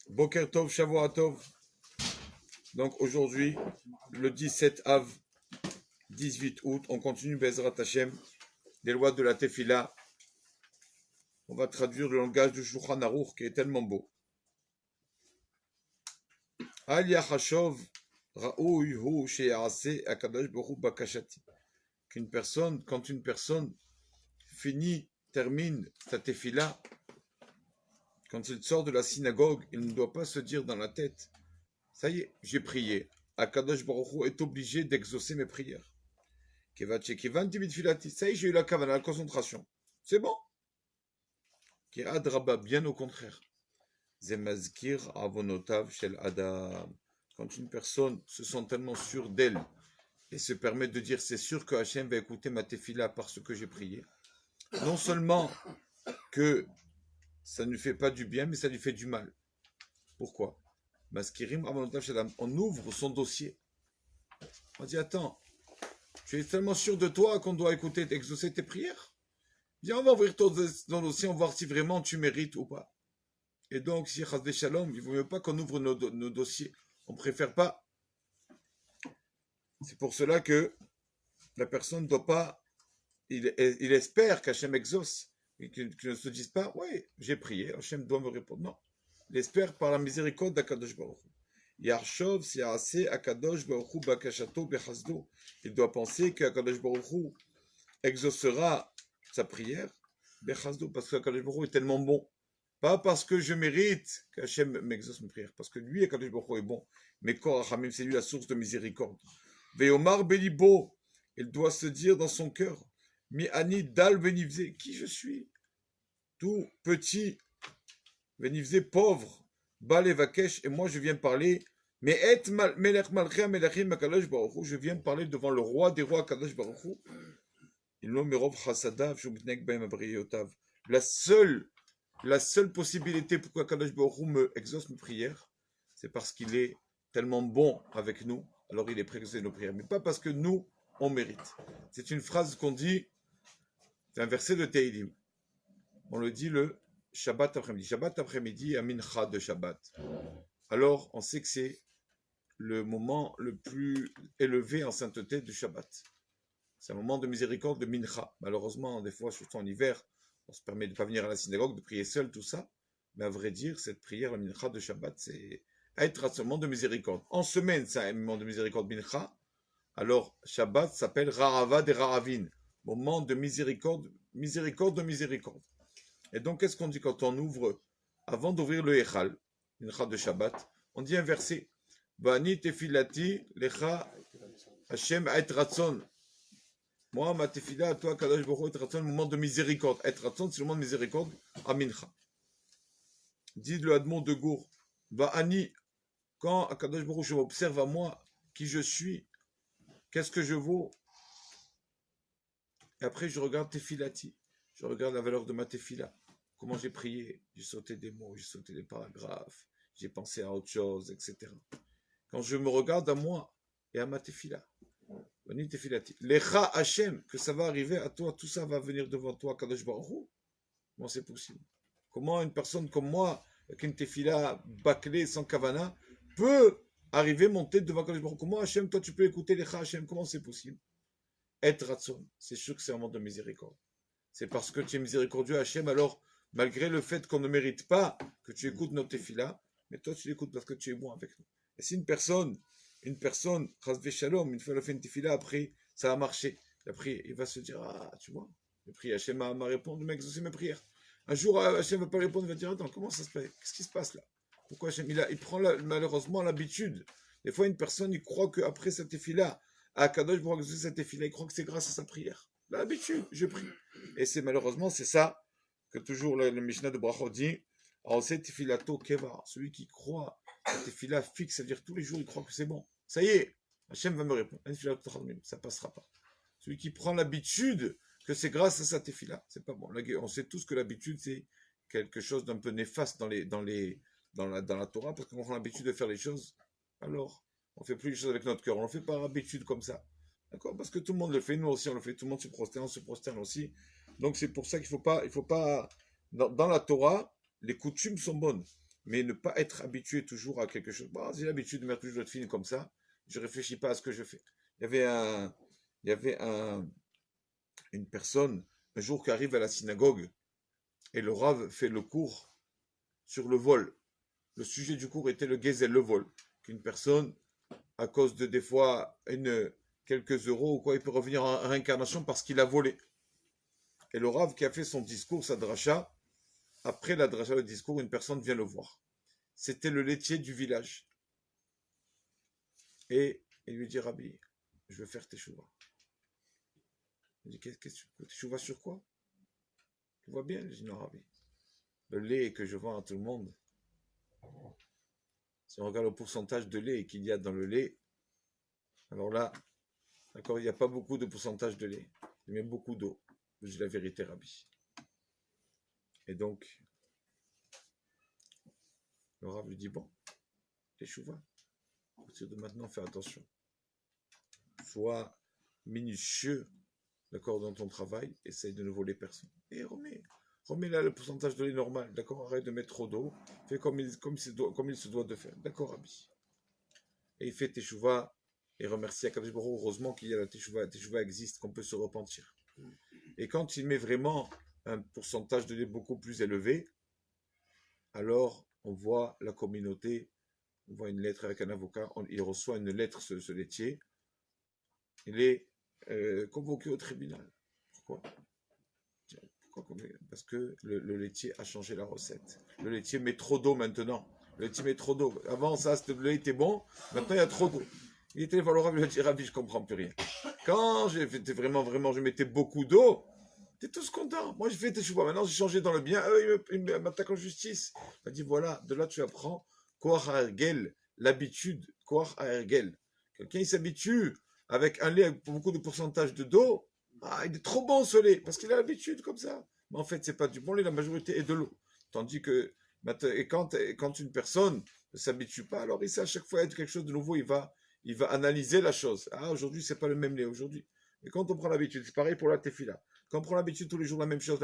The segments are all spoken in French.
Boker Tov, Shavua Tov. Donc aujourd'hui, le 17 Av, 18 août, on continue Bezrat Hashem, les lois de la Tefila. On va traduire le langage du Shulchan Aruch qui est tellement beau. Al Yachashov Ra'uy Hu She'ase Akadosh Baruch Hu Bakashati. Quand une personne termine sa Tefila, quand il sort de la synagogue, il ne doit pas se dire dans la tête, ça y est, j'ai prié. Akadosh Baruch Hu est obligé d'exaucer mes prières. Ça y est, j'ai eu la kavana, la concentration. C'est bon. Bien au contraire. Zemazkir avonotav shel adam. Quand une personne se sent tellement sûre d'elle et se permet de dire c'est sûr que Hachem va écouter ma tefila parce que j'ai prié, non seulement que ça ne lui fait pas du bien, mais ça lui fait du mal. Pourquoi? Mazkirim avonotav shel adam. On ouvre son dossier. On dit attends, tu es tellement sûr de toi qu'on doit écouter, exaucer tes prières? Viens, on va ouvrir ton dossier, on va voir si vraiment tu mérites ou pas. Et donc, si Chas Shalom, il ne vaut mieux pas qu'on ouvre nos dossiers. On ne préfère pas. C'est pour cela que la personne ne doit pas. Il espère qu'Hachem exauce. Et qu'il ne se dise pas, oui, j'ai prié, Hachem doit me répondre. Non. Il espère par la miséricorde d'Akadosh Baruch Hu. Yarshov si'ase Akadosh Baruch Hu bakashato bechasdo. Il doit penser qu'Akadosh Baruch Hu exaucera sa prière, bechasdo, parce qu'Akadosh Baruch Hu est tellement bon. Pas parce que je mérite qu'Hachem m'exauce mes prières, parce que lui, Akadosh Baruch Hu est bon. Mais Korachamim, c'est lui la source de miséricorde. Veomar Belibo, il doit se dire dans son cœur, Mi Ani Dal Benivze, qui je suis? Tout petit, Benivze pauvre, Bal Evakesh, et moi je viens parler, mais Et Melech Malchia Melechim Akadosh Baruch Hu, je viens parler devant le roi des rois Akadosh Baruch Hu. Il nomme Merov Chasadav, Shumitnek Baim Abriyotav. La seule possibilité pour qu'Akadosh Baruch Hu me exauce mes prières, c'est parce qu'il est tellement bon avec nous, alors il est prêt à exaucer nos prières. Mais pas parce que nous, on mérite. C'est une phrase qu'on dit, c'est un verset de Teilim. On le dit le Shabbat après-midi. Shabbat après-midi, à Mincha de Shabbat. Alors, on sait que c'est le moment le plus élevé en sainteté du Shabbat. C'est un moment de miséricorde de Mincha. Malheureusement, des fois, surtout en hiver, on se permet de ne pas venir à la synagogue, de prier seul, tout ça. Mais à vrai dire, cette prière, la mincha de Shabbat, c'est être à ce moment de miséricorde. En semaine, c'est un moment de miséricorde mincha. Alors, Shabbat s'appelle Ra'ava de Ra'avin. Moment de miséricorde, miséricorde de miséricorde. Et donc, qu'est-ce qu'on dit quand on ouvre, avant d'ouvrir le Echal, mincha de Shabbat, on dit un verset. Bani tefilati lecha Hashem ait ratson. Moi, ma tefila, toi, Kadosh Baruch Hu, et moment de miséricorde. Et ratson, c'est le moment de miséricorde, à Mincha. Dit le Admon de Gour, va Ani, quand Kadosh Baruch Hu, je m'observe à moi, qui je suis, qu'est-ce que je vaux, et après je regarde tefilati, je regarde la valeur de ma tefila, comment j'ai prié, j'ai sauté des mots, j'ai sauté des paragraphes, j'ai pensé à autre chose, etc. Quand je me regarde à moi et à ma tefila, Lecha Hashem, que ça va arriver à toi, tout ça va venir devant toi, Kadosh Baruch Hu. Comment c'est possible? Comment une personne comme moi, avec une tefila bâclée, sans kavana, peut arriver, monter devant Kadosh Baruch Hu? Comment Hashem, toi tu peux écouter Lecha Hashem? Comment c'est possible? Et Ratson, c'est sûr que c'est un moment de miséricorde. C'est parce que tu es miséricordieux Hashem, alors malgré le fait qu'on ne mérite pas que tu écoutes notre tefila, mais toi tu l'écoutes parce que tu es bon avec nous. Et si une personne, Chas Shalom, une fois elle a fait une tefila, après ça a marché, après il va se dire, ah tu vois, le prix Hashem m'a répondu, mec, c'est mes prières. Un jour Hashem ne va pas répondre, il va dire, attends, comment ça se fait? Qu'est-ce qui se passe là? Pourquoi Hashem, il prend malheureusement l'habitude. Des fois une personne, il croit qu'après cette tefila, à Kadosh Baruch Hu, cette tefila, il croit que c'est grâce à sa prière. L'habitude, je prie. Et c'est malheureusement, c'est ça que toujours le Mishnah de Brachot dit, tefilato keva, celui qui croit la tefila fixe, c'est-à-dire tous les jours, il croit que c'est bon. Ça y est, Hachem va me répondre. Ça passera pas. Celui qui prend l'habitude que c'est grâce à sa tefila, c'est pas bon. On sait tous que l'habitude, c'est quelque chose d'un peu néfaste dans la Torah, parce qu'on prend l'habitude de faire les choses, alors on fait plus les choses avec notre cœur, on le fait par habitude comme ça. D'accord? Parce que tout le monde le fait, nous aussi on le fait, tout le monde se prosterne, on se prosterne aussi. Donc c'est pour ça qu'il faut pas, dans la Torah, les coutumes sont bonnes. mais ne pas être habitué toujours à quelque chose. Bon, j'ai l'habitude de mettre toujours de fine comme ça, je réfléchis pas à ce que je fais. Il y avait une personne, un jour qui arrive à la synagogue, et le Rav fait le cours sur le vol. Le sujet du cours était le gezel, le vol. Qu'une personne, à cause de des fois quelques euros ou quoi, il peut revenir en réincarnation parce qu'il a volé. Et le Rav qui a fait son discours, sa dracha, après la dracha, le discours, une personne vient le voir. C'était le laitier du village. Et il lui dit, Rabbi, je veux faire teshuva. Il dit, qu'est-ce que tu veux? Teshuva sur quoi? Tu vois bien? Il dit, non, Rabbi. Le lait que je vends à tout le monde, si on regarde le pourcentage de lait qu'il y a dans le lait, alors là, d'accord, il n'y a pas beaucoup de pourcentage de lait. Il y a même beaucoup d'eau. Je dis la vérité, Rabbi. Et donc, le Rav lui dit, bon, teshuva. À partir de maintenant, fais attention. Sois minutieux, d'accord, dans ton travail. Essaye de ne voler personne. Et remets là le pourcentage de lait normal, d'accord. Arrête de mettre trop d'eau. Fais comme il se doit de faire. D'accord, Rabbi. Et il fait teshuva et remercie Akadosh Baruch Hu. Heureusement qu'il y a la teshuva. La teshuva existe, qu'on peut se repentir. Et quand il met vraiment un pourcentage de lait beaucoup plus élevé, alors on voit la communauté, on voit une lettre avec un avocat, il reçoit une lettre, ce laitier, il est convoqué au tribunal. Pourquoi? Parce que le laitier a changé la recette. Le laitier met trop d'eau maintenant. Le laitier met trop d'eau. Avant, ça, le lait était bon. Maintenant, il y a trop d'eau. Il était valorable. Il a dit, Rabbi, je comprends plus rien. Quand j'étais vraiment, je mettais beaucoup d'eau, t'es tous contents. Moi, j'ai fait tes choix. Maintenant, j'ai changé dans le bien. Il m'attaque en justice. Il m'a dit, voilà, de là, tu apprends Koach HaErgel, l'habitude. Koach HaErgel. Quelqu'un, il s'habitue avec un lait avec beaucoup de pourcentage d'eau. Ah, il est trop bon ce lait, parce qu'il a l'habitude comme ça. Mais en fait, c'est pas du bon lait, la majorité est de l'eau. Tandis que, et quand une personne ne s'habitue pas, alors il sait à chaque fois être quelque chose de nouveau, il va analyser la chose. Ah, aujourd'hui, c'est pas le même lait aujourd'hui. Et quand on prend l'habitude, c'est pareil pour la tefila. Quand on prend l'habitude tous les jours la même chose,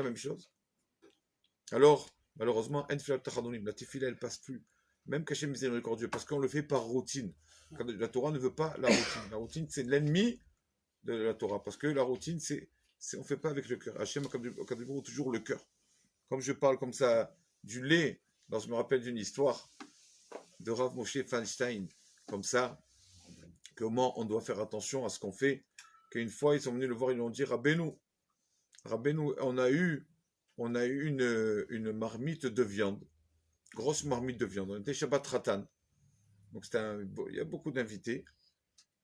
alors, malheureusement, la tefila, elle passe plus. Même caché miséricordieux, parce qu'on le fait par routine. La Torah ne veut pas la routine. La routine, c'est l'ennemi de la Torah, parce que la routine, on ne fait pas avec le cœur. Hachem a toujours le cœur. Comme je parle comme ça du lait, je me rappelle d'une histoire de Rav Moshe Feinstein, comme ça, comment on doit faire attention à ce qu'on fait, qu'une fois, ils sont venus le voir, ils lui ont dit, Rabbeinu, on a eu une marmite de viande, grosse marmite de viande, on était Shabbat Ratan, donc il y a beaucoup d'invités,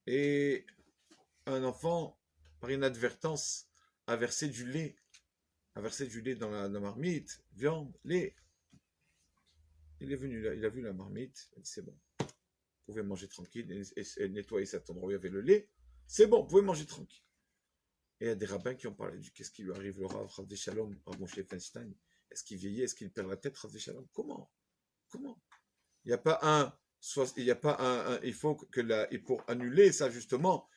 et un enfant, par inadvertance, a versé du lait dans la marmite, viande, lait. Il est venu là, il a vu la marmite, il a dit c'est bon, vous pouvez manger tranquille, et nettoyer cet endroit où il y avait le lait, c'est bon, vous pouvez manger tranquille. Et il y a des rabbins qui ont parlé du qu'est-ce qui lui arrive, le Rav des Shalom, Rav Moshe Feinstein, est-ce qu'il vieillit, est-ce qu'il perd la tête, Rav des Shalom, comment? Il n'y a pas il faut que et pour annuler ça justement,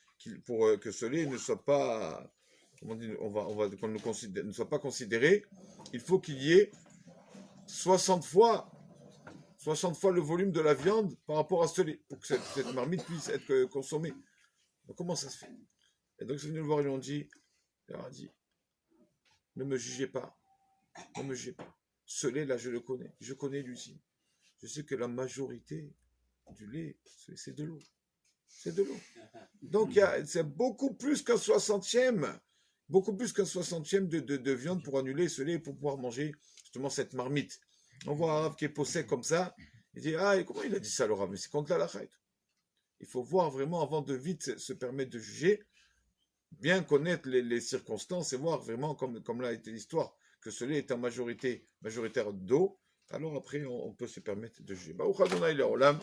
pour que ce lait ne soit pas, comment dire, qu'on ne soit pas considéré, il faut qu'il y ait 60 fois le volume de la viande par rapport à ce lait, pour que cette marmite puisse être consommée. Donc, comment ça se fait? Et donc, ils sont venus le voir, ils lui ont dit, il leur a dit, ne me jugez pas, ce lait-là, je le connais, je connais l'usine. Je sais que la majorité du lait, c'est de l'eau. C'est de l'eau. Donc, c'est beaucoup plus qu'un soixantième de viande pour annuler ce lait, pour pouvoir manger justement cette marmite. On voit un Rav qui est posé comme ça, il dit, et comment il a dit ça le Rav? Mais c'est contre la halakha. Il faut voir vraiment avant de vite se permettre de juger, bien connaître les circonstances et voir vraiment, comme là a été l'histoire, que ce lait est en majoritaire d'eau, alors après on peut se permettre de juger. Baruch Adonai Le'olam.